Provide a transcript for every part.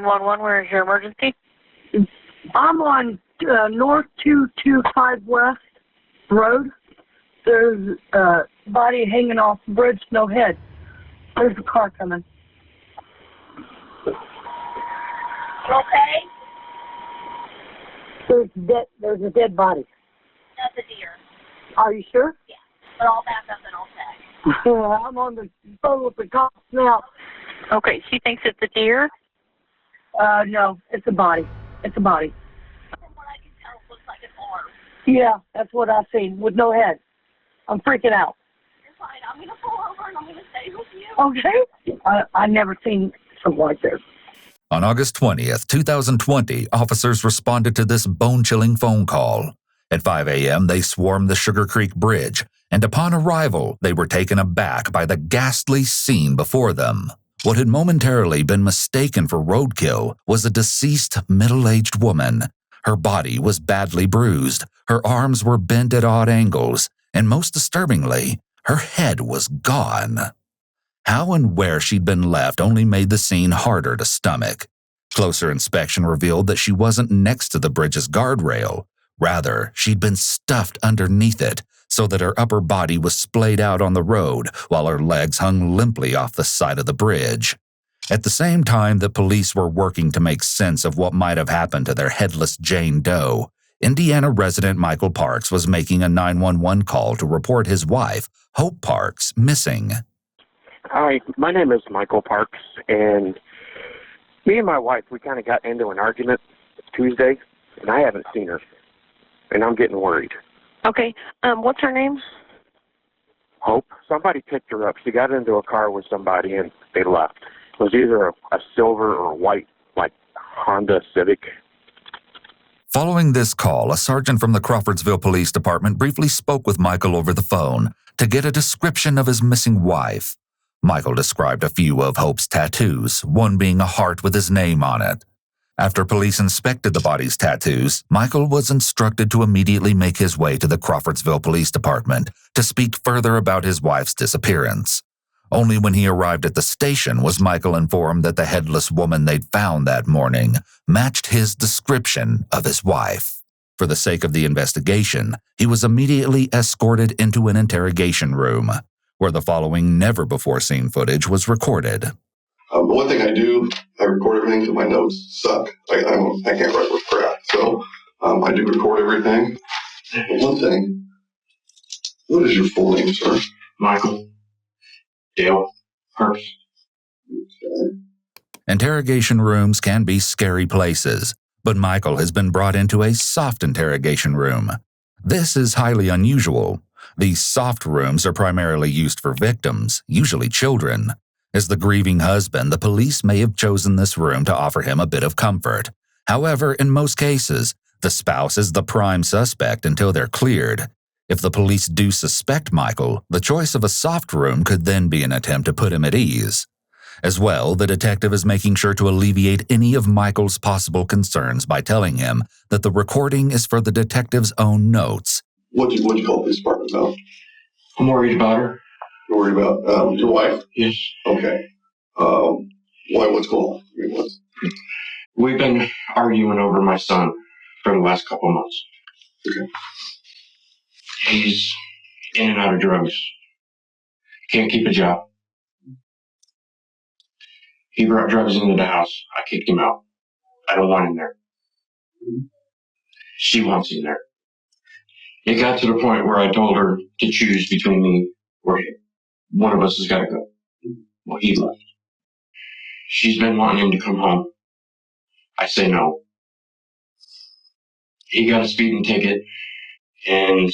911, where is your emergency? I'm on North 225 West Road. There's a body hanging off the bridge, no head. There's a car coming. Okay. There's a dead body. That's a deer. Are you sure? Yeah. But I'll back up and I'll check. I'm on the phone with the cops now. Okay, she thinks it's a deer? No, it's a body. It's a body. From what I can tell, it looks like an arm. Yeah, that's what I've seen, with no head. I'm freaking out. You're fine. I'm going to pull over and I'm going to stay with you. Okay. I never seen something like this. On August 20th, 2020, officers responded to this bone-chilling phone call. At 5 a.m., they swarmed the Sugar Creek Bridge, and upon arrival, they were taken aback by the ghastly scene before them. What had momentarily been mistaken for roadkill was a deceased, middle-aged woman. Her body was badly bruised, her arms were bent at odd angles, and most disturbingly, her head was gone. How and where she'd been left only made the scene harder to stomach. Closer inspection revealed that she wasn't next to the bridge's guardrail. Rather, she'd been stuffed underneath it, so that her upper body was splayed out on the road while her legs hung limply off the side of the bridge. At the same time that police were working to make sense of what might have happened to their headless Jane Doe, Indiana resident Michael Parks was making a 911 call to report his wife, Hope Parks, missing. Hi, my name is Michael Parks, and me and my wife, we kind of got into an argument Tuesday, and I haven't seen her, and I'm getting worried. Okay, what's her name? Hope. Somebody picked her up. She got into a car with somebody, and they left. It was either a silver or a white, like, Honda Civic. Following this call, a sergeant from the Crawfordsville Police Department briefly spoke with Michael over the phone to get a description of his missing wife. Michael described a few of Hope's tattoos, one being a heart with his name on it. After police inspected the body's tattoos, Michael was instructed to immediately make his way to the Crawfordsville Police Department to speak further about his wife's disappearance. Only when he arrived at the station was Michael informed that the headless woman they'd found that morning matched his description of his wife. For the sake of the investigation, he was immediately escorted into an interrogation room, where the following never-before-seen footage was recorded. One thing I do, I record everything because my notes suck. I can't write with crap. So I do record everything. One thing, what is your full name, sir? Michael Dale Parks. Okay. Interrogation rooms can be scary places, but Michael has been brought into a soft interrogation room. This is highly unusual. These soft rooms are primarily used for victims, usually children. As the grieving husband, the police may have chosen this room to offer him a bit of comfort. However, in most cases, the spouse is the prime suspect until they're cleared. If the police do suspect Michael, the choice of a soft room could then be an attempt to put him at ease. As well, the detective is making sure to alleviate any of Michael's possible concerns by telling him that the recording is for the detective's own notes. What'd you call the police department about? I'm worried about her. You're worried about your wife? Yes. Okay. Why? What's going on? I mean, We've been arguing over my son for the last couple of months. Okay. He's in and out of drugs. Can't keep a job. He brought drugs into the house. I kicked him out. I don't want him there. She wants him there. It got to the point where I told her to choose between me or him. One of us has got to go. Well, he left. She's been wanting him to come home. I say no. He got a speeding ticket and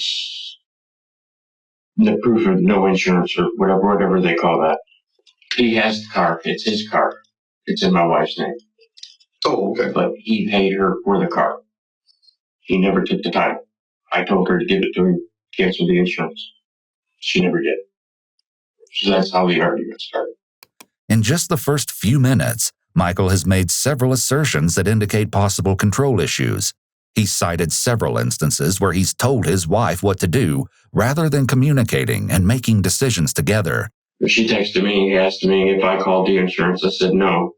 the proof of no insurance or whatever they call that. He has the car. It's his car. It's in my wife's name. Oh, okay. But he paid her for the car. He never took the title. I told her to give it to him, cancel the insurance. She never did. So that's how the argument started. In just the first few minutes, Michael has made several assertions that indicate possible control issues. He's cited several instances where he's told his wife what to do rather than communicating and making decisions together. She texted me, asked me if I called the insurance. I said no.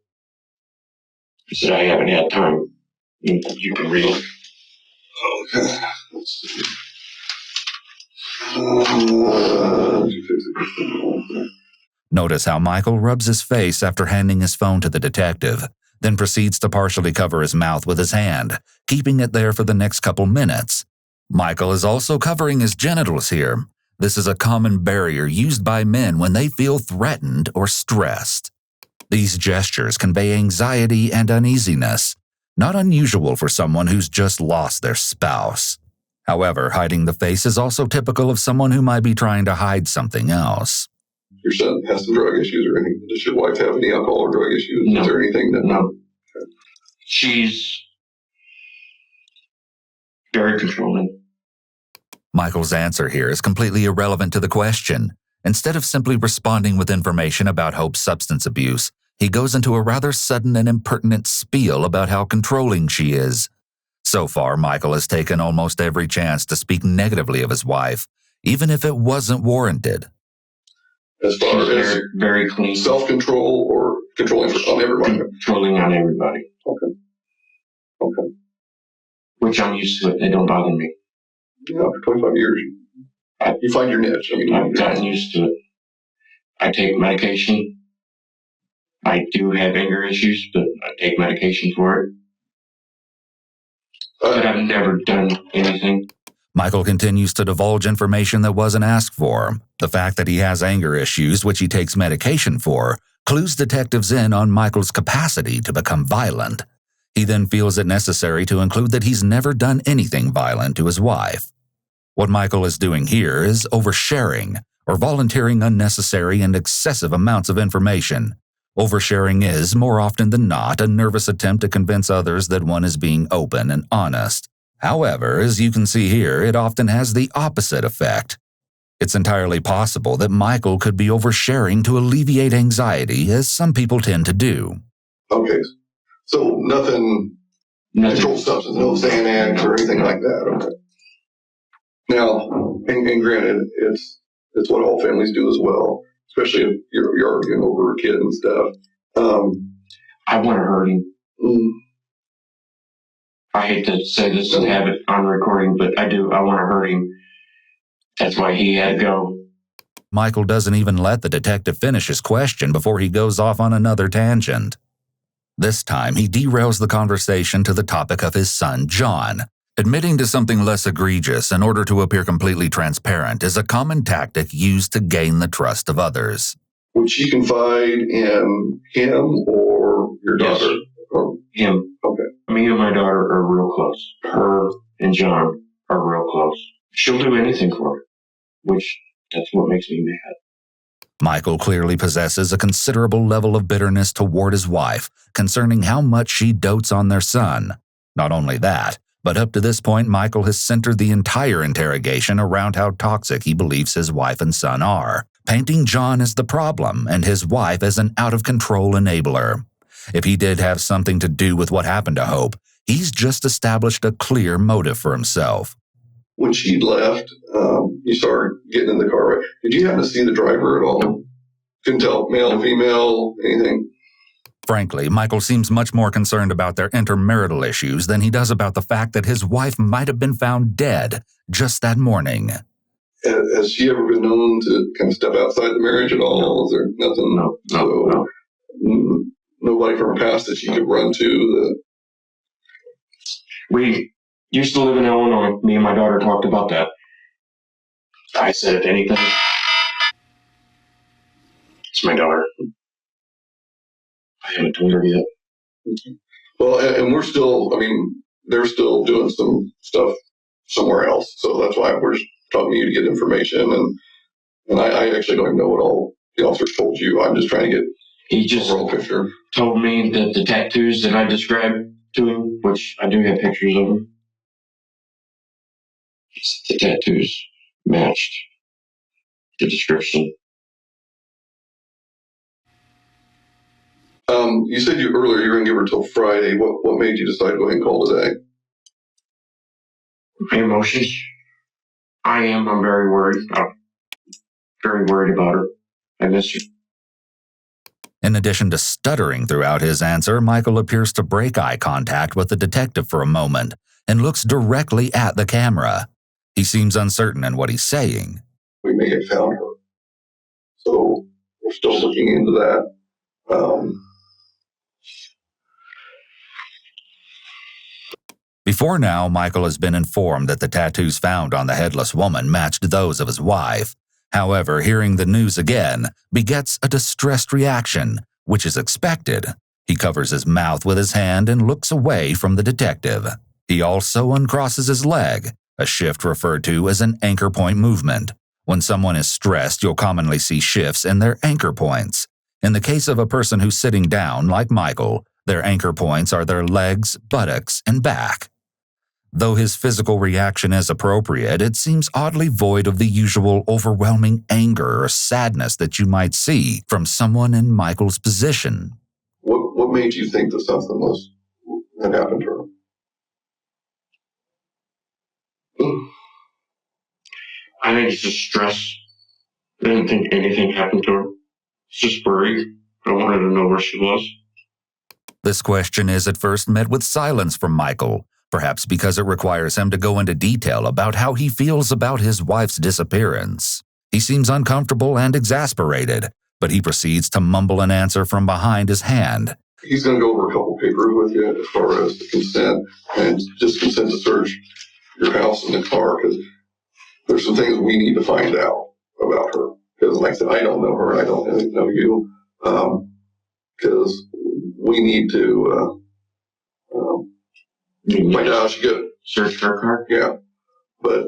He said, I haven't had time. You can read it. Okay. Let's see. Notice how Michael rubs his face after handing his phone to the detective, then proceeds to partially cover his mouth with his hand, keeping it there for the next couple minutes. Michael is also covering his genitals here. This is a common barrier used by men when they feel threatened or stressed. These gestures convey anxiety and uneasiness, not unusual for someone who's just lost their spouse. However, hiding the face is also typical of someone who might be trying to hide something else. Your son has some drug issues or anything? Does your wife have any alcohol or drug issues? No. Is there anything that... No. Okay. She's very controlling. Michael's answer here is completely irrelevant to the question. Instead of simply responding with information about Hope's substance abuse, he goes into a rather sudden and impertinent spiel about how controlling she is. So far, Michael has taken almost every chance to speak negatively of his wife, even if it wasn't warranted. As far as very clean. Self-control or controlling on everybody? Controlling on everybody. Okay. Okay. Which I'm used to it. They don't bother me. Yeah, for 25 years. You find your niche. I mean, I've gotten used to it. I take medication. I do have anger issues, but I take medication for it. But I've never done anything. Michael continues to divulge information that wasn't asked for. The fact that he has anger issues, which he takes medication for, clues detectives in on Michael's capacity to become violent. He then feels it necessary to include that he's never done anything violent to his wife. What Michael is doing here is oversharing, or volunteering unnecessary and excessive amounts of information. Oversharing is, more often than not, a nervous attempt to convince others that one is being open and honest. However, as you can see here, it often has the opposite effect. It's entirely possible that Michael could be oversharing to alleviate anxiety, as some people tend to do. Okay, so nothing controlled substance, no Xanax or anything like that. Okay. Now, and granted, it's what all families do as well, especially if you're arguing over a kid and stuff. I want to hurt him. I hate to say this and have it on recording, but I do. I want to hurt him. That's why he had to go. Michael doesn't even let the detective finish his question before he goes off on another tangent. This time, he derails the conversation to the topic of his son, John. Admitting to something less egregious in order to appear completely transparent is a common tactic used to gain the trust of others. Would she confide in him or your daughter? Yes. Or him. Okay. Me and my daughter are real close. Her and John are real close. She'll do anything for her, which that's what makes me mad. Michael clearly possesses a considerable level of bitterness toward his wife concerning how much she dotes on their son. Not only that, but up to this point, Michael has centered the entire interrogation around how toxic he believes his wife and son are, painting John as the problem and his wife as an out-of-control enabler. If he did have something to do with what happened to Hope, he's just established a clear motive for himself. When she left, you saw her getting in the car, right? Did you happen to see the driver at all? Couldn't tell, male, female, anything? Frankly, Michael seems much more concerned about their intermarital issues than he does about the fact that his wife might have been found dead just that morning. Has she ever been known to kind of step outside the marriage at all? No. Is there nothing? No. Nobody from her past that she could run to? We used to live in Illinois. Me and my daughter talked about that. I said, if anything, it's my daughter. I haven't told her yet. Well, and we're still, they're still doing some stuff somewhere else. So that's why we're talking to you to get information. And I actually don't even know what all the officers told you. I'm just trying to get he just overall picture. Told me that the tattoos that I described to him, which I do have pictures of them, the tattoos matched the description. You said earlier you were going to give her till Friday. What made you decide to go ahead and call today? My emotions. I'm very worried. I'm very worried about her. I miss her. In addition to stuttering throughout his answer, Michael appears to break eye contact with the detective for a moment and looks directly at the camera. He seems uncertain in what he's saying. We may have found her. So we're still looking into that. Before now, Michael has been informed that the tattoos found on the headless woman matched those of his wife. However, hearing the news again begets a distressed reaction, which is expected. He covers his mouth with his hand and looks away from the detective. He also uncrosses his leg, a shift referred to as an anchor point movement. When someone is stressed, you'll commonly see shifts in their anchor points. In the case of a person who's sitting down, like Michael, their anchor points are their legs, buttocks, and back. Though his physical reaction is appropriate, it seems oddly void of the usual overwhelming anger or sadness that you might see from someone in Michael's position. What made you think that something had happened to her? I think it's just stress. I didn't think anything happened to her. It's just worried. I wanted to know where she was. This question is at first met with silence from Michael, perhaps because it requires him to go into detail about how he feels about his wife's disappearance. He seems uncomfortable and exasperated, but he proceeds to mumble an answer from behind his hand. He's going to go over a couple papers with you as far as the consent, and just consent to search your house and the car, because there's some things we need to find out about her. Because like I said, I don't know her, I don't know you, because we need to find out how she got search her car. Yeah, but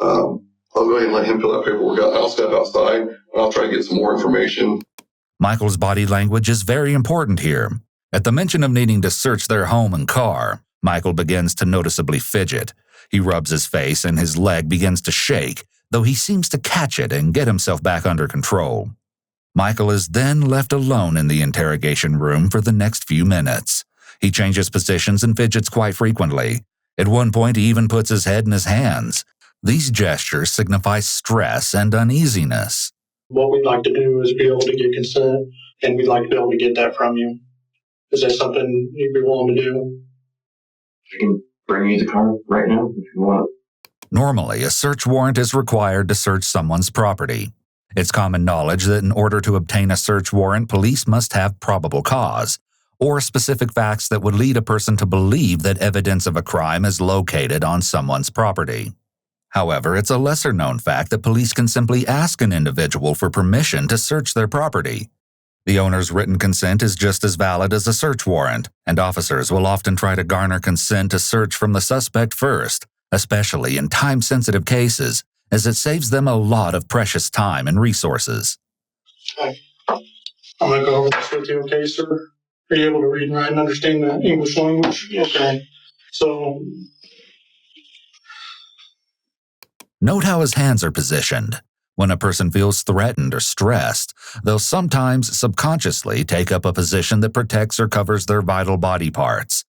I'll go ahead and let him fill that paperwork out. I'll step outside and I'll try to get some more information. Michael's body language is very important here. At the mention of needing to search their home and car, Michael begins to noticeably fidget. He rubs his face and his leg begins to shake, though he seems to catch it and get himself back under control. Michael is then left alone in the interrogation room for the next few minutes. He changes positions and fidgets quite frequently. At one point, he even puts his head in his hands. These gestures signify stress and uneasiness. What we'd like to do is be able to get consent, and we'd like to be able to get that from you. Is that something you'd be willing to do? I can bring you the car right now if you want. Normally, a search warrant is required to search someone's property. It's common knowledge that in order to obtain a search warrant, police must have probable cause, or specific facts that would lead a person to believe that evidence of a crime is located on someone's property. However, it's a lesser-known fact that police can simply ask an individual for permission to search their property. The owner's written consent is just as valid as a search warrant, and officers will often try to garner consent to search from the suspect first, especially in time-sensitive cases, as it saves them a lot of precious time and resources. Okay. I'm going to go over this with you, okay, sir? Are you able to read and write and understand the English language? Yes. Okay. So, note how his hands are positioned. When a person feels threatened or stressed, they'll sometimes subconsciously take up a position that protects or covers their vital body parts.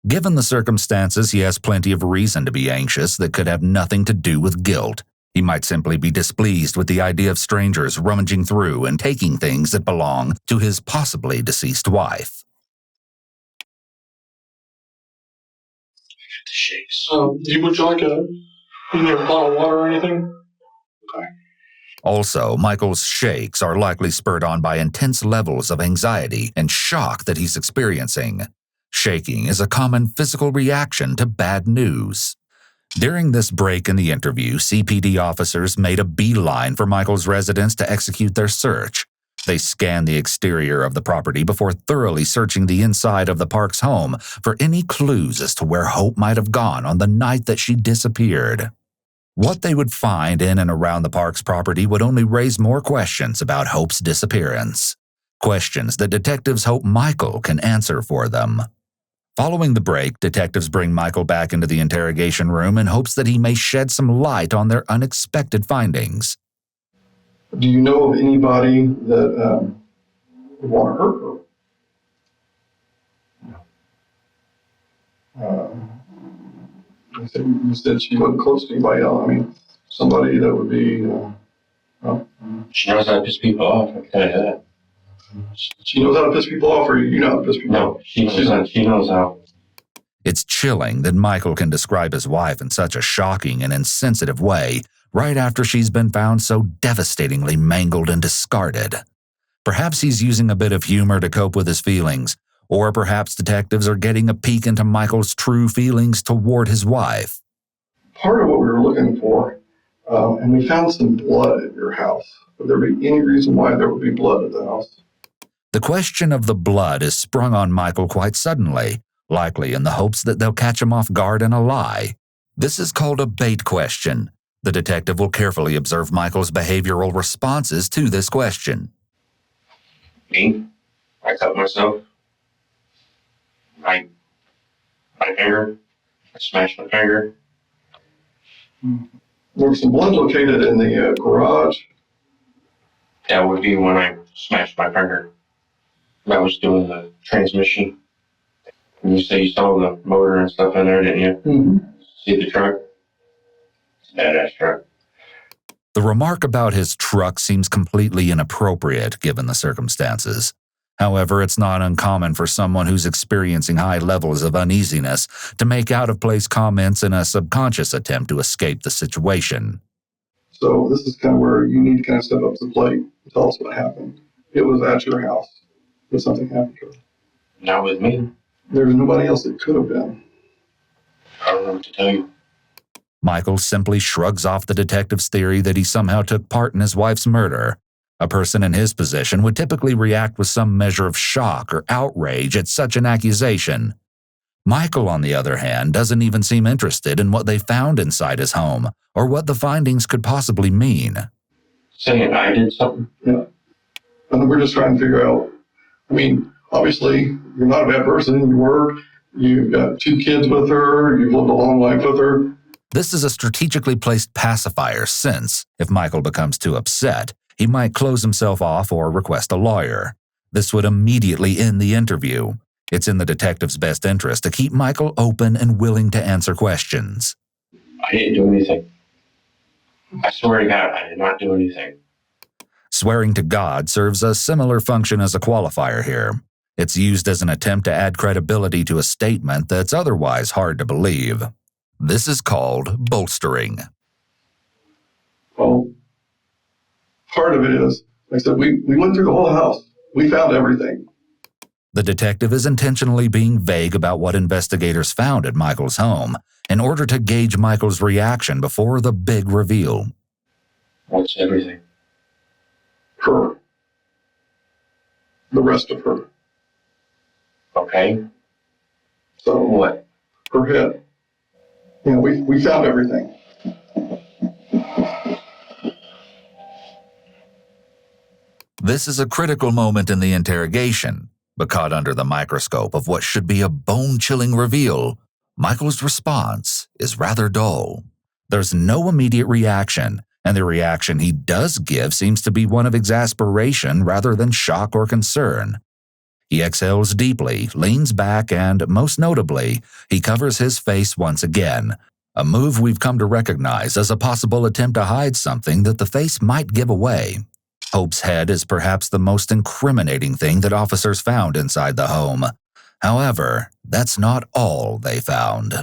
Given the circumstances, he has plenty of reason to be anxious that could have nothing to do with guilt. He might simply be displeased with the idea of strangers rummaging through and taking things that belong to his possibly deceased wife. Shakes. would you like either a bottle of water or anything? Okay. Also, Michael's shakes are likely spurred on by intense levels of anxiety and shock that he's experiencing. Shaking is a common physical reaction to bad news. During this break in the interview, CPD officers made a beeline for Michael's residence to execute their search. They scanned the exterior of the property before thoroughly searching the inside of the Parks home for any clues as to where Hope might have gone on the night that she disappeared. What they would find in and around the Parks property would only raise more questions about Hope's disappearance. Questions that detectives hope Michael can answer for them. Following the break, detectives bring Michael back into the interrogation room in hopes that he may shed some light on their unexpected findings. Do you know of anybody that would want to hurt her? You said she wasn't close to anybody else. I mean, somebody that would be, She knows how to piss people off, I can tell you that. She knows how to piss people off, or you know how to piss people off? No, she knows how. It's chilling that Michael can describe his wife in such a shocking and insensitive way right after she's been found so devastatingly mangled and discarded. Perhaps he's using a bit of humor to cope with his feelings, or perhaps detectives are getting a peek into Michael's true feelings toward his wife. Part of what we were looking for, and we found some blood at your house. Would there be any reason why there would be blood at the house? The question of the blood is sprung on Michael quite suddenly, likely in the hopes that they'll catch him off guard in a lie. This is called a bait question. The detective will carefully observe Michael's behavioral responses to this question. Me? I cut myself. My finger. I smashed my finger. There was some blood located in the garage. That would be when I smashed my finger. I was doing the transmission. And you say you saw the motor and stuff in there, didn't you? Mm-hmm. See the truck? It's a badass truck. The remark about his truck seems completely inappropriate given the circumstances. However, it's not uncommon for someone who's experiencing high levels of uneasiness to make out-of-place comments in a subconscious attempt to escape the situation. So this is kind of where you need to kind of step up to the plate and tell us what happened. It was at your house. Did something happen to her? Not with me. There's nobody else that could have been. I don't know what to tell you. Michael simply shrugs off the detective's theory that he somehow took part in his wife's murder. A person in his position would typically react with some measure of shock or outrage at such an accusation. Michael, on the other hand, doesn't even seem interested in what they found inside his home or what the findings could possibly mean. Saying I did something? Yeah. And we're just trying to figure out, I mean, obviously, you're not a bad person. You work, you've got 2 kids with her, you've lived a long life with her. This is a strategically placed pacifier since, if Michael becomes too upset, he might close himself off or request a lawyer. This would immediately end the interview. It's in the detective's best interest to keep Michael open and willing to answer questions. I didn't do anything. I swear to God, I did not do anything. Swearing to God serves a similar function as a qualifier here. It's used as an attempt to add credibility to a statement that's otherwise hard to believe. This is called bolstering. Well, part of it is, like I said, we went through the whole house. We found everything. The detective is intentionally being vague about what investigators found at Michael's home in order to gauge Michael's reaction before the big reveal. What's everything? Her. The rest of her. Okay. So What? her head. You know, we found everything. This is a critical moment in the interrogation, but caught under the microscope of what should be a bone-chilling reveal, Michael's response is rather dull. There's no immediate reaction, and the reaction he does give seems to be one of exasperation rather than shock or concern. He exhales deeply, leans back, and, most notably, he covers his face once again, a move we've come to recognize as a possible attempt to hide something that the face might give away. Hope's head is perhaps the most incriminating thing that officers found inside the home. However, that's not all they found.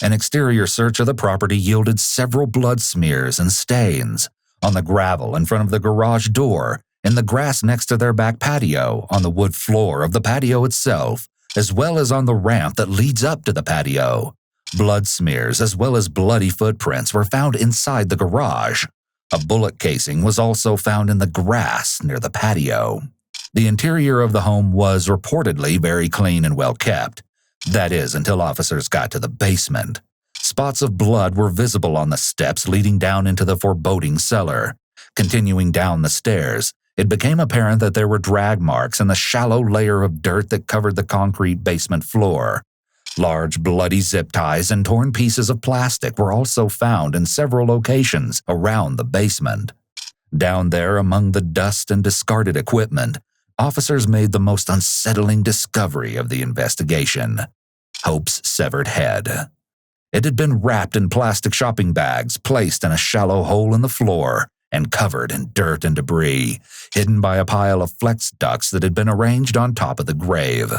An exterior search of the property yielded several blood smears and stains on the gravel in front of the garage door, in the grass next to their back patio, on the wood floor of the patio itself, as well as on the ramp that leads up to the patio. Blood smears as well as bloody footprints were found inside the garage. A bullet casing was also found in the grass near the patio. The interior of the home was reportedly very clean and well kept. That is, until officers got to the basement. Spots of blood were visible on the steps leading down into the foreboding cellar. Continuing down the stairs, it became apparent that there were drag marks in the shallow layer of dirt that covered the concrete basement floor. Large bloody zip ties and torn pieces of plastic were also found in several locations around the basement. Down there, among the dust and discarded equipment, officers made the most unsettling discovery of the investigation: Hope's severed head. It had been wrapped in plastic shopping bags placed in a shallow hole in the floor and covered in dirt and debris, hidden by a pile of flex ducts that had been arranged on top of the grave.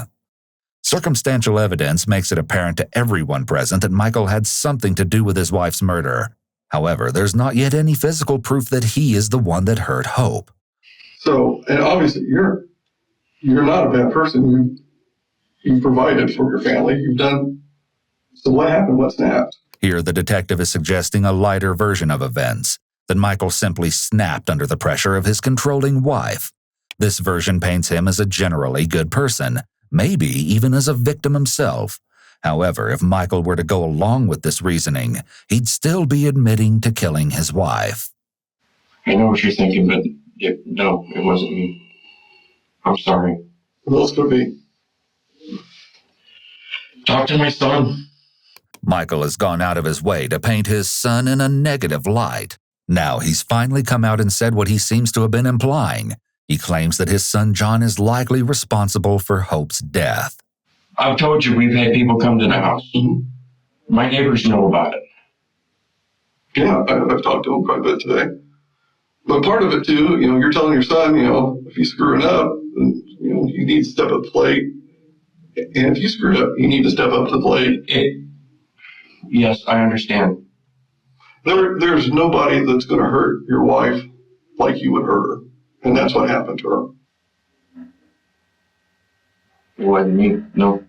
Circumstantial evidence makes it apparent to everyone present that Michael had something to do with his wife's murder. However, there's not yet any physical proof that he is the one that hurt Hope. So, and obviously you're not a bad person. You've provided for your family. You've done. So what happened? What snapped? Here, the detective is suggesting a lighter version of events, that Michael simply snapped under the pressure of his controlling wife. This version paints him as a generally good person, maybe even as a victim himself. However, if Michael were to go along with this reasoning, he'd still be admitting to killing his wife. I know what you're thinking, but no, it wasn't me. I'm sorry. Who else could be? Talk to my son. Michael has gone out of his way to paint his son in a negative light. Now he's finally come out and said what he seems to have been implying. He claims that his son John is likely responsible for Hope's death. I've told you we've had people come to the house. Mm-hmm. My neighbors know about it. Yeah, I've talked to him quite a bit today. But part of it too, you're telling your son, if he's screwing up, you need to step up to the plate. And if you screwed up, you need to step up to the plate. Yes, I understand. There's nobody that's going to hurt your wife like you would hurt her. And that's what happened to her. It wasn't me. No.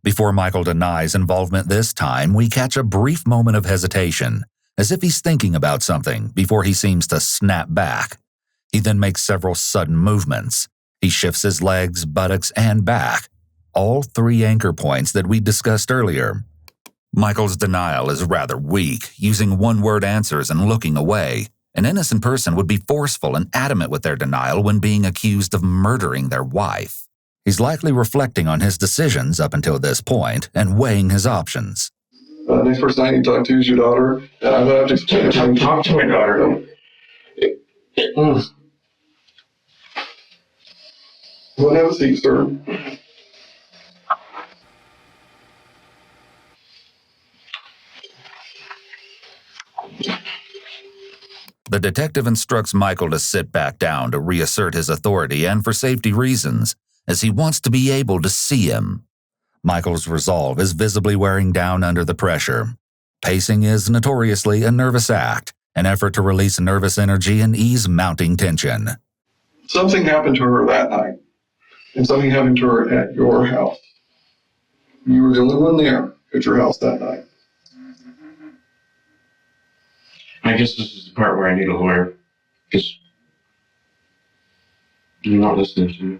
Before Michael denies involvement this time, we catch a brief moment of hesitation, as if he's thinking about something before he seems to snap back. He then makes several sudden movements. He shifts his legs, buttocks, and back, all three anchor points that we discussed earlier. Michael's denial is rather weak, using one-word answers and looking away. An innocent person would be forceful and adamant with their denial when being accused of murdering their wife. He's likely reflecting on his decisions up until this point and weighing his options. Next person I need to talk to is your daughter. And I'm going to have to explain to talk to my daughter. Go and have a seat, sir. The detective instructs Michael to sit back down to reassert his authority and for safety reasons, as he wants to be able to see him. Michael's resolve is visibly wearing down under the pressure. Pacing is notoriously a nervous act, an effort to release nervous energy and ease mounting tension. Something happened to her that night, and something happened to her at your house. You were the only one there at your house that night. I guess this is the part where I need a lawyer, because you're not listening to me.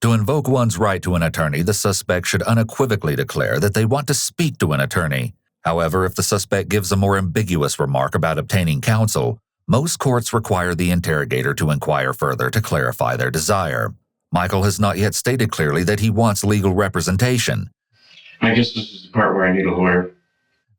To invoke one's right to an attorney, the suspect should unequivocally declare that they want to speak to an attorney. However, if the suspect gives a more ambiguous remark about obtaining counsel, most courts require the interrogator to inquire further to clarify their desire. Michael has not yet stated clearly that he wants legal representation. I guess this is the part where I need a lawyer.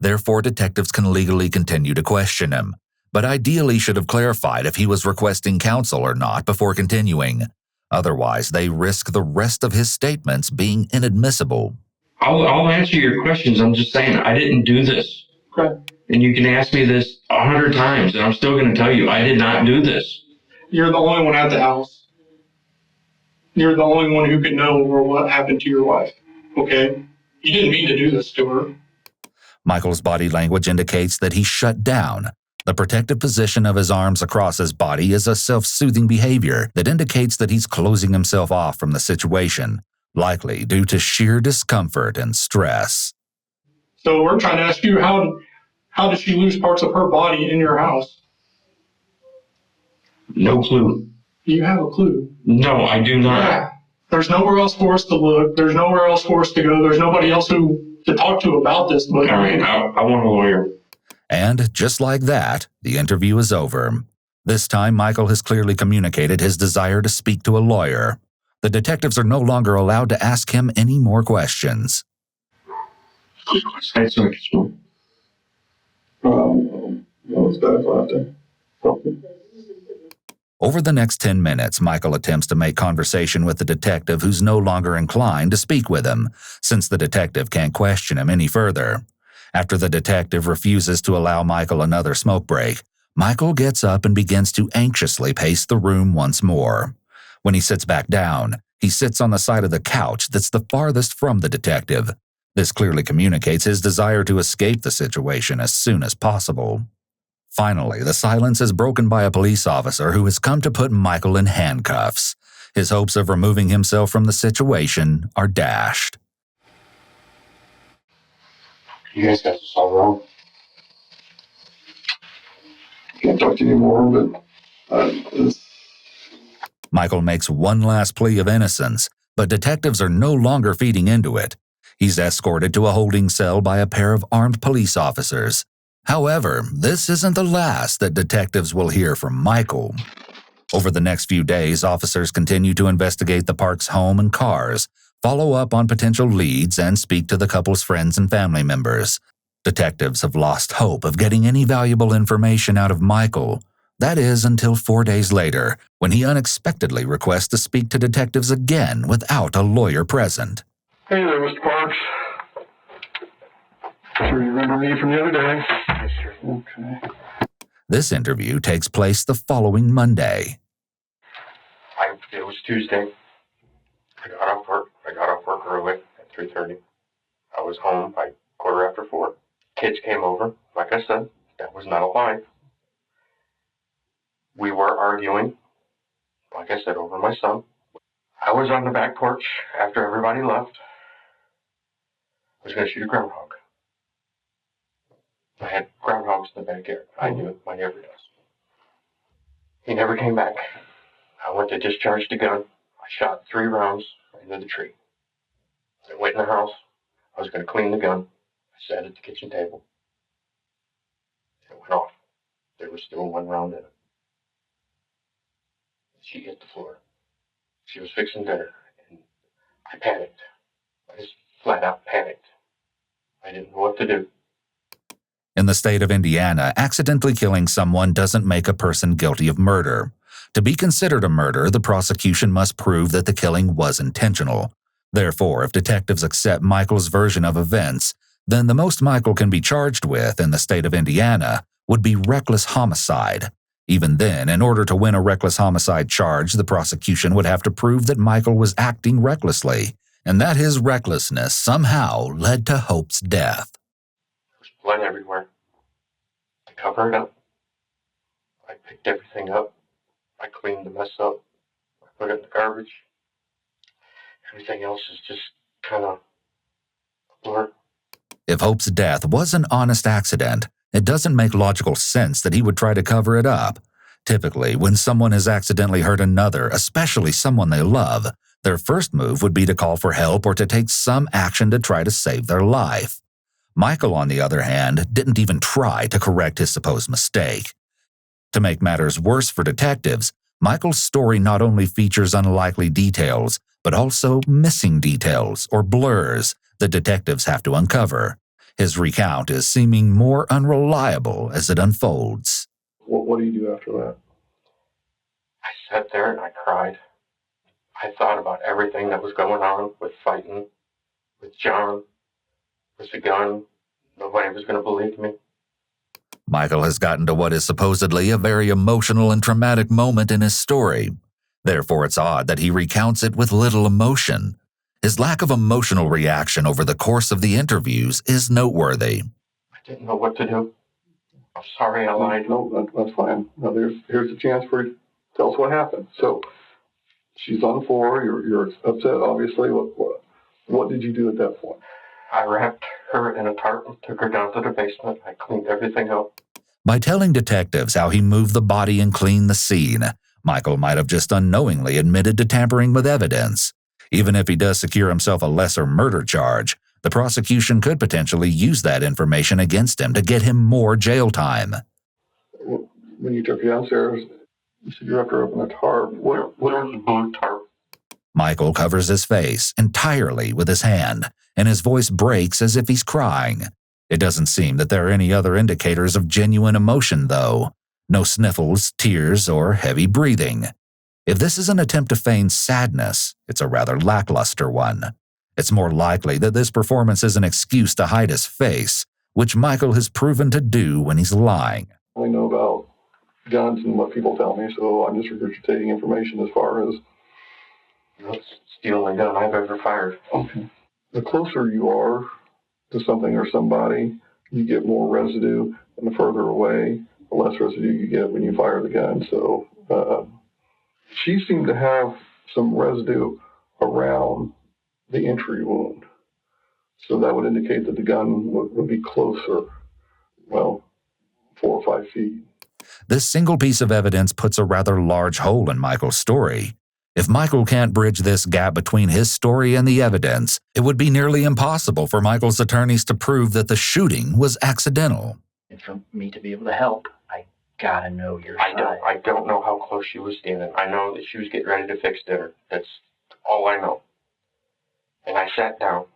Therefore, detectives can legally continue to question him, but ideally should have clarified if he was requesting counsel or not before continuing. Otherwise, they risk the rest of his statements being inadmissible. I'll answer your questions. I'm just saying, I didn't do this. Okay. And you can ask me this 100 times, and I'm still going to tell you, I did not do this. You're the only one at the house. You're the only one who could know what happened to your wife. Okay? You didn't mean to do this to her. Michael's body language indicates that he's shut down. The protective position of his arms across his body is a self-soothing behavior that indicates that he's closing himself off from the situation, likely due to sheer discomfort and stress. So we're trying to ask you, how did she lose parts of her body in your house? No clue. Do you have a clue? No, I do not. Yeah. There's nowhere else for us to look. There's nowhere else for us to go. There's nobody else to talk to about this. But all right, I want a lawyer. And just like that, the interview is over. This time, Michael has clearly communicated his desire to speak to a lawyer. The detectives are no longer allowed to ask him any more questions. It's bad laughter. Over the next 10 minutes, Michael attempts to make conversation with the detective who's no longer inclined to speak with him, since the detective can't question him any further. After the detective refuses to allow Michael another smoke break, Michael gets up and begins to anxiously pace the room once more. When he sits back down, he sits on the side of the couch that's the farthest from the detective. This clearly communicates his desire to escape the situation as soon as possible. Finally, the silence is broken by a police officer who has come to put Michael in handcuffs. His hopes of removing himself from the situation are dashed. You guys got this all wrong. Can't talk to you anymore, but Michael makes one last plea of innocence, but detectives are no longer feeding into it. He's escorted to a holding cell by a pair of armed police officers. However, this isn't the last that detectives will hear from Michael. Over the next few days, officers continue to investigate the Parks' home and cars, follow up on potential leads, and speak to the couple's friends and family members. Detectives have lost hope of getting any valuable information out of Michael. That is until 4 days later, when he unexpectedly requests to speak to detectives again without a lawyer present. Hey there, Mr. Parks. Sure you remember me from the other day? Yes, sir. Okay. This interview takes place the following Monday. It was Tuesday. I got off work early at 3:30. I was home by 4:15. Kids came over. Like I said, that was not a lie. We were arguing, like I said, over my son. I was on the back porch after everybody left. I was going to shoot a groundhog. I had groundhogs in the backyard. I knew it. My neighbor does. He never came back. I went to discharge the gun. I shot 3 rounds into the tree. I went in the house. I was going to clean the gun. I sat at the kitchen table. It went off. There was still 1 round in it. She hit the floor. She was fixing dinner, and I panicked. I just flat out panicked. I didn't know what to do. In the state of Indiana, accidentally killing someone doesn't make a person guilty of murder. To be considered a murder, the prosecution must prove that the killing was intentional. Therefore, if detectives accept Michael's version of events, then the most Michael can be charged with in the state of Indiana would be reckless homicide. Even then, in order to win a reckless homicide charge, the prosecution would have to prove that Michael was acting recklessly, and that his recklessness somehow led to Hope's death. There was blood everywhere. I covered it up. I picked everything up. I cleaned the mess up. I put it in the garbage. Everything else is just kind of a blur. If Hope's death was an honest accident, it doesn't make logical sense that he would try to cover it up. Typically, when someone has accidentally hurt another, especially someone they love, their first move would be to call for help or to take some action to try to save their life. Michael, on the other hand, didn't even try to correct his supposed mistake. To make matters worse for detectives, Michael's story not only features unlikely details, but also missing details or blurs that detectives have to uncover. His recount is seeming more unreliable as it unfolds. what do you do after that? I sat there and I cried. I thought about everything that was going on with fighting, with John, with the gun. Nobody was going to believe me. Michael has gotten to what is supposedly a very emotional and traumatic moment in his story. Therefore, it's odd that he recounts it with little emotion. His lack of emotional reaction over the course of the interviews is noteworthy. I didn't know what to do. I'm sorry I lied. No, that's fine. Now here's a chance for you to tell us what happened. So she's on the floor. You're upset, obviously. What did you do at that point? I wrapped her in a tarp and took her down to the basement. I cleaned everything up. By telling detectives how he moved the body and cleaned the scene, Michael might have just unknowingly admitted to tampering with evidence. Even if he does secure himself a lesser murder charge, the prosecution could potentially use that information against him to get him more jail time. When you took her downstairs, you said you wrapped her up in a tarp. What was the blue tarp? Michael covers his face entirely with his hand, and his voice breaks as if he's crying. It doesn't seem that there are any other indicators of genuine emotion, though. No sniffles, tears, or heavy breathing. If this is an attempt to feign sadness, it's a rather lackluster one. It's more likely that this performance is an excuse to hide his face, which Michael has proven to do when he's lying. I only know about guns and what people tell me, so I'm just regurgitating information as far as... That's the only gun I've ever fired. Okay. The closer you are to something or somebody, you get more residue, and the further away, the less residue you get when you fire the gun. So she seemed to have some residue around the entry wound. So that would indicate that the gun would be closer, well, 4 or 5 feet. This single piece of evidence puts a rather large hole in Michael's story. If Michael can't bridge this gap between his story and the evidence, it would be nearly impossible for Michael's attorneys to prove that the shooting was accidental. And for me to be able to help, I gotta know your side. I don't know how close she was standing. I know that she was getting ready to fix dinner. That's all I know. And I sat down.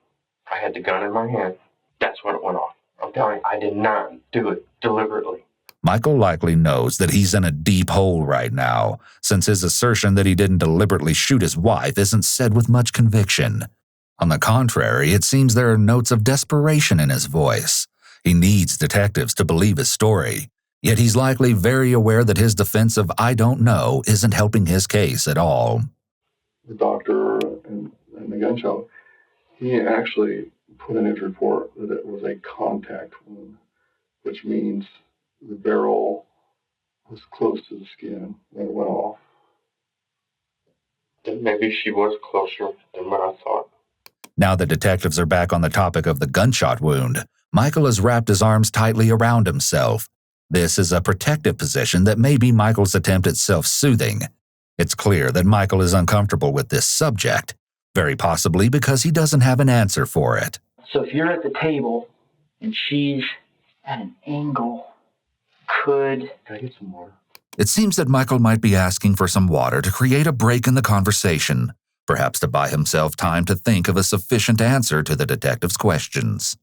I had the gun in my hand. That's when it went off. I'm telling you, I did not do it deliberately. Michael likely knows that he's in a deep hole right now, since his assertion that he didn't deliberately shoot his wife isn't said with much conviction. On the contrary, it seems there are notes of desperation in his voice. He needs detectives to believe his story, yet he's likely very aware that his defense of "I don't know" isn't helping his case at all. The doctor and the gun shop, he actually put in his report that it was a contact wound, which means the barrel was close to the skin when it went off. Then maybe she was closer than what I thought. Now that detectives are back on the topic of the gunshot wound, Michael has wrapped his arms tightly around himself. This is a protective position that may be Michael's attempt at self-soothing. It's clear that Michael is uncomfortable with this subject, very possibly because he doesn't have an answer for it. So if you're at the table and she's at an angle, Can I get some water? It seems that Michael might be asking for some water to create a break in the conversation, perhaps to buy himself time to think of a sufficient answer to the detective's questions.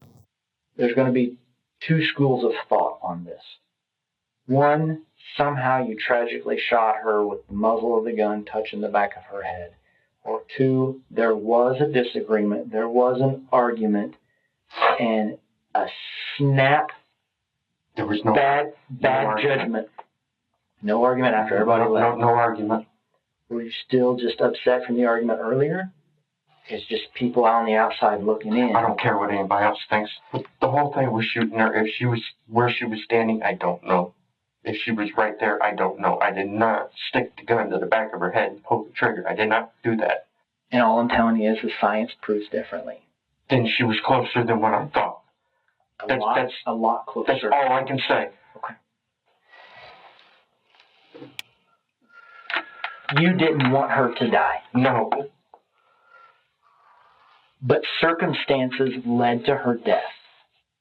There's going to be 2 schools of thought on this. One, somehow you tragically shot her with the muzzle of the gun touching the back of her head. Or 2, there was a disagreement, there was an argument, and a snap. There was no bad judgment. No argument after everybody left. No argument. Were you still just upset from the argument earlier? It's just people on the outside looking in. I don't care what anybody else thinks. The whole thing was shooting her. If she was where she was standing, I don't know. If she was right there, I don't know. I did not stick the gun to the back of her head and pull the trigger. I did not do that. And all I'm telling you is the science proves differently. Then she was closer than what I thought. That's a lot closer. That's all I can say. Okay. You didn't want her to die. No. But circumstances led to her death.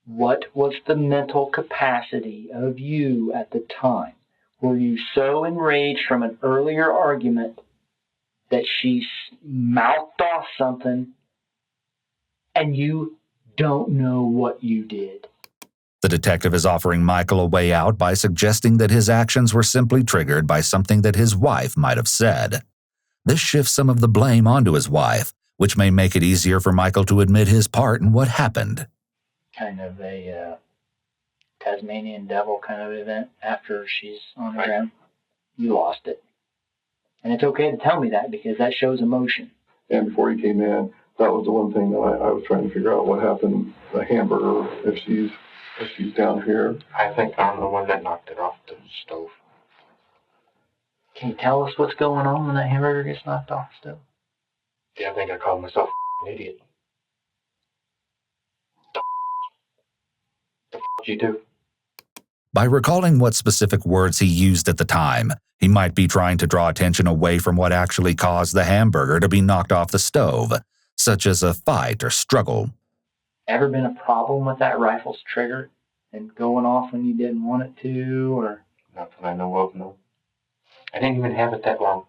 What was the mental capacity of you at the time? Were you so enraged from an earlier argument that she mouthed off something and you don't know what you did? The detective is offering Michael a way out by suggesting that his actions were simply triggered by something that his wife might have said. This shifts some of the blame onto his wife, which may make it easier for Michael to admit his part in what happened. Kind of a Tasmanian devil kind of event after she's on the ground. You lost it. And it's okay to tell me that because that shows emotion. And before he came in, that was the one thing that I was trying to figure out what happened to the hamburger if she's down here. I think I'm the one that knocked it off the stove. Can you tell us what's going on when that hamburger gets knocked off the stove? Yeah, I think I called myself an idiot. The you do? By recalling what specific words he used at the time, he might be trying to draw attention away from what actually caused the hamburger to be knocked off the stove, such as a fight or struggle. Ever been a problem with that rifle's trigger and going off when you didn't want it to, or? Not that I know of, no. I didn't even have it that long.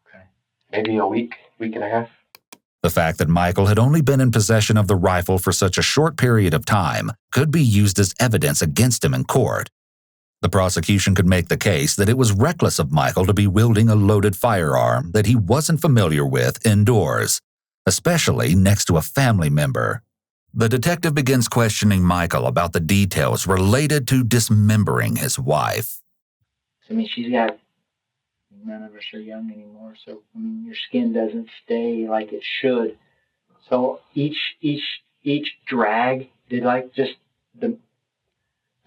Okay. Maybe a week and a half. The fact that Michael had only been in possession of the rifle for such a short period of time could be used as evidence against him in court. The prosecution could make the case that it was reckless of Michael to be wielding a loaded firearm that he wasn't familiar with indoors, especially next to a family member. The detective begins questioning Michael about the details related to dismembering his wife. I mean, she's got, none of us are young anymore, so, I mean, your skin doesn't stay like it should. So each drag, did like just the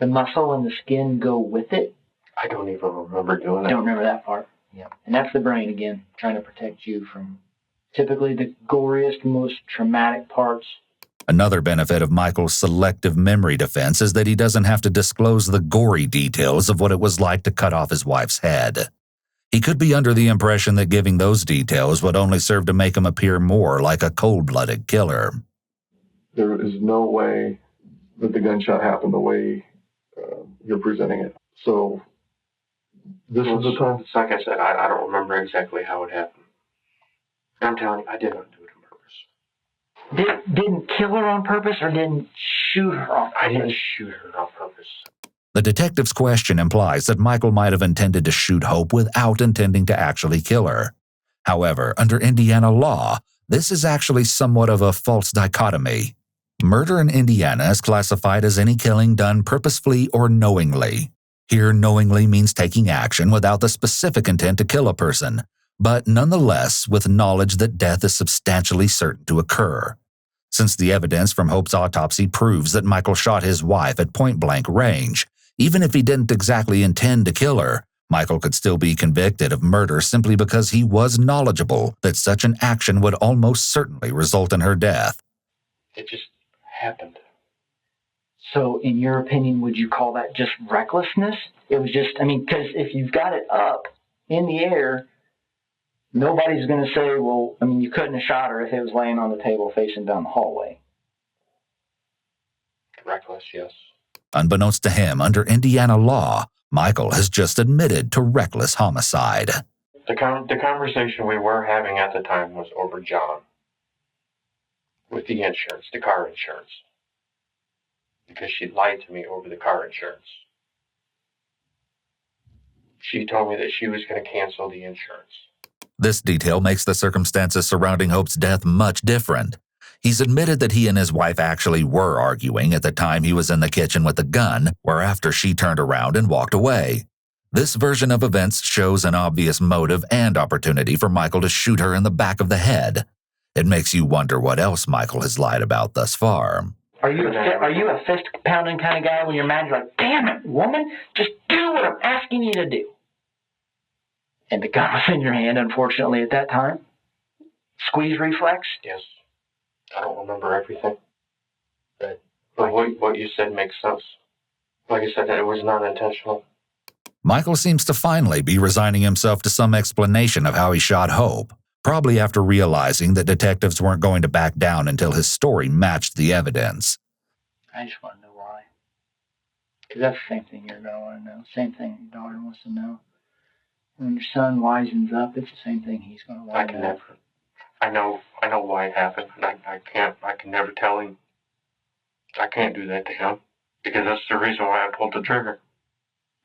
muscle and the skin go with it? I don't even remember doing I it. don't remember that part. Yeah. And that's the brain, again, trying to protect you from typically the goriest, most traumatic parts. Another benefit of Michael's selective memory defense is that he doesn't have to disclose the gory details of what it was like to cut off his wife's head. He could be under the impression that giving those details would only serve to make him appear more like a cold-blooded killer. There is no way that the gunshot happened the way you're presenting it. So this is the time. Like I said, I don't remember exactly how it happened. I'm telling you, I did not do it on purpose. Didn't kill her on purpose or didn't shoot her on purpose? I didn't shoot her on purpose. The detective's question implies that Michael might have intended to shoot Hope without intending to actually kill her. However, under Indiana law, this is actually somewhat of a false dichotomy. Murder in Indiana is classified as any killing done purposefully or knowingly. Here, knowingly means taking action without the specific intent to kill a person, but nonetheless with knowledge that death is substantially certain to occur. Since the evidence from Hope's autopsy proves that Michael shot his wife at point-blank range, even if he didn't exactly intend to kill her, Michael could still be convicted of murder simply because he was knowledgeable that such an action would almost certainly result in her death. It just happened. So, in your opinion, would you call that just recklessness? It was just, I mean, because if you've got it up in the air, nobody's going to say, well, I mean, you couldn't have shot her if it was laying on the table facing down the hallway. Reckless, yes. Unbeknownst to him, under Indiana law, Michael has just admitted to reckless homicide. The conversation we were having at the time was over John. With the insurance, the car insurance. Because she lied to me over the car insurance. She told me that she was going to cancel the insurance. This detail makes the circumstances surrounding Hope's death much different. He's admitted that he and his wife actually were arguing at the time he was in the kitchen with the gun, whereafter she turned around and walked away. This version of events shows an obvious motive and opportunity for Michael to shoot her in the back of the head. It makes you wonder what else Michael has lied about thus far. Are you a fist-pounding kind of guy when you're mad? You're like, damn it, woman, just do what I'm asking you to do. And the gun was in your hand, unfortunately, at that time. Squeeze reflex? Yes. I don't remember everything. But what you said makes sense. Like I said, it was not intentional. Michael seems to finally be resigning himself to some explanation of how he shot Hope, probably after realizing that detectives weren't going to back down until his story matched the evidence. I just want to know why. Because that's the same thing you're going to want to know. Same thing your daughter wants to know. When your son wisens up, it's the same thing he's going to want to know. I know why it happened, and I can never tell him. I can't do that to him, because that's the reason why I pulled the trigger.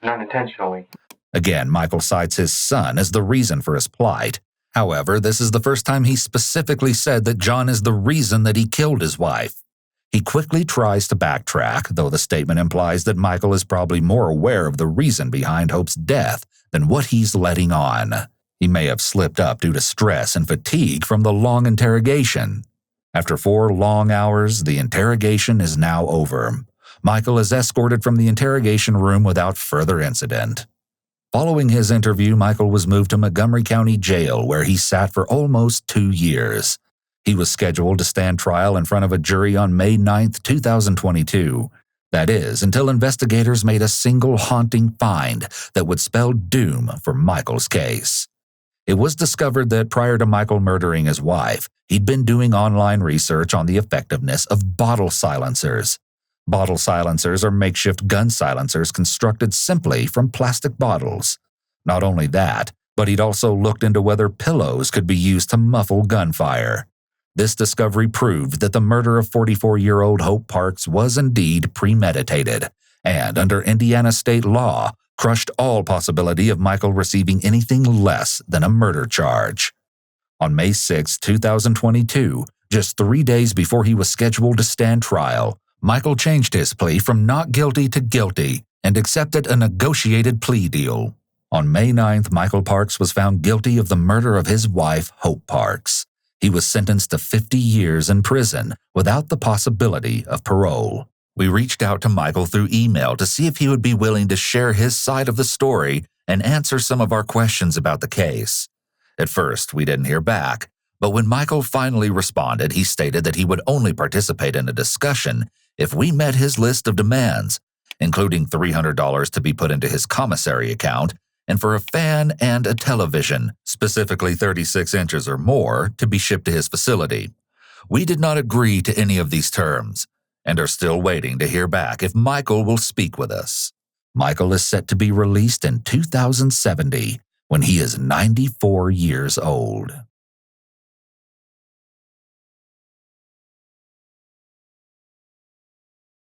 Not intentionally. Again, Michael cites his son as the reason for his plight. However, this is the first time he specifically said that John is the reason that he killed his wife. He quickly tries to backtrack, though the statement implies that Michael is probably more aware of the reason behind Hope's death than what he's letting on. He may have slipped up due to stress and fatigue from the long interrogation. After 4 long hours, the interrogation is now over. Michael is escorted from the interrogation room without further incident. Following his interview, Michael was moved to Montgomery County Jail, where he sat for almost 2 years. He was scheduled to stand trial in front of a jury on May 9, 2022. That is, until investigators made a single haunting find that would spell doom for Michael's case. It was discovered that prior to Michael murdering his wife, he'd been doing online research on the effectiveness of bottle silencers. Bottle silencers are makeshift gun silencers constructed simply from plastic bottles. Not only that, but he'd also looked into whether pillows could be used to muffle gunfire. This discovery proved that the murder of 44-year-old Hope Parks was indeed premeditated, and under Indiana state law, crushed all possibility of Michael receiving anything less than a murder charge. On May 6, 2022, Just 3 days before he was scheduled to stand trial, Michael changed his plea from not guilty to guilty and accepted a negotiated plea deal. On May 9th, Michael Parks was found guilty of the murder of his wife, Hope Parks. He was sentenced to 50 years in prison without the possibility of parole. We reached out to Michael through email to see if he would be willing to share his side of the story and answer some of our questions about the case. At first, we didn't hear back, but when Michael finally responded, he stated that he would only participate in a discussion if we met his list of demands, including $300 to be put into his commissary account and for a fan and a television, specifically 36 inches or more, to be shipped to his facility. We did not agree to any of these terms and are still waiting to hear back if Michael will speak with us. Michael is set to be released in 2070 when he is 94 years old.